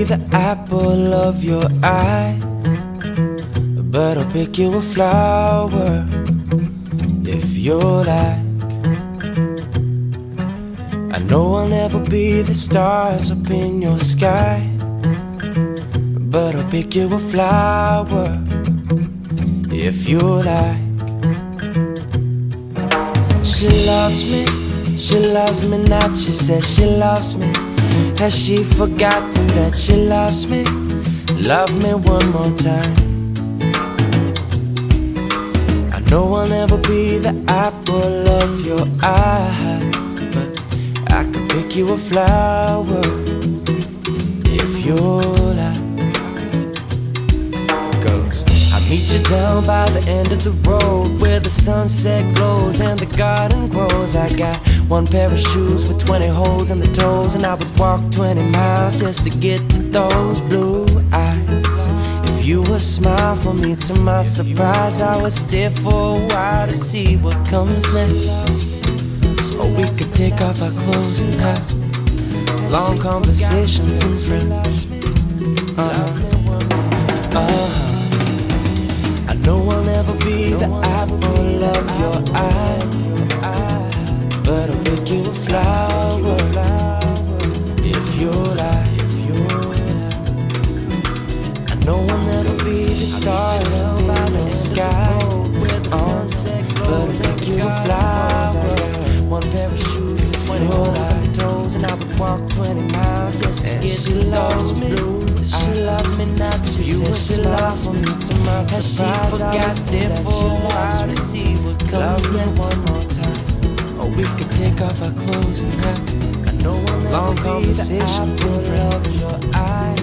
be the apple of your eye, but I'll pick you a flower if you're like. I know I'll never be the stars up in your sky, but I'll pick you a flower if you like. She loves me not. She says she loves me. Has she forgotten that she loves me? Love me one more time. I know I'll never be the apple of your eye, but I could pick you a flower if you like. Meet you down by the end of the road where the sunset glows and the garden grows. I got one pair of shoes with 20 holes in the toes, and I would walk 20 miles just to get to those blue eyes. If you would smile for me, to my surprise, I would stare for a while to see what comes next. Or we could take off our clothes and have long conversations and friends. I know I'll never be the apple of your eye, but I'll pick you a flower if you like. I know I'll never be the stars up in the sky, but I'll pick you a flower. One pair of shoes with 20 holes on the toes, and I would walk 20 miles just to get to those blue. She loves me not. She says she loves me. To my surprise, I was there for a while to see what comes next. One more time, or we could take off our clothes and have long conversations in front of your eye.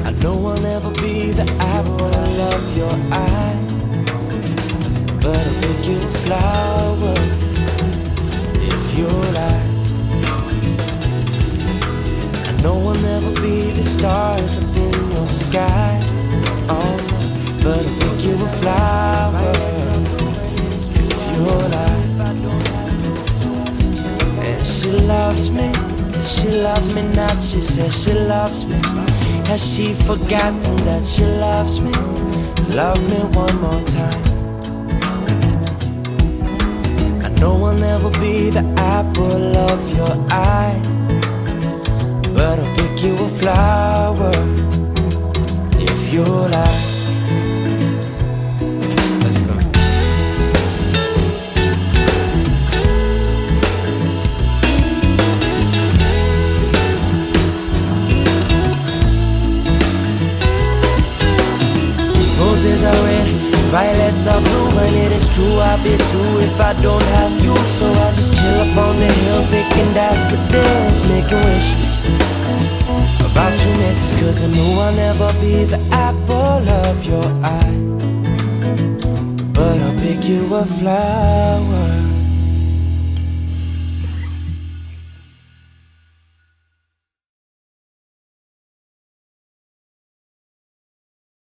I know I'll never be the apple of your eye, but I'll pick you a flower if you like. No one ever be the stars up in your sky, but I'll pick you a flower if you're like. And she loves me not. She says she loves me. Has she forgotten that she loves me? Love me one more time. I know I'll never be the apple of your eye, but I'll pick you a flower if you like. Let's go. Roses are red, violets are blue, and it is true I'll be too if I don't have you. So I just chill up on the hill picking daffodils, making wishes about your misses, 'cause I know I'll never be the apple of your eye, but I'll pick you a flower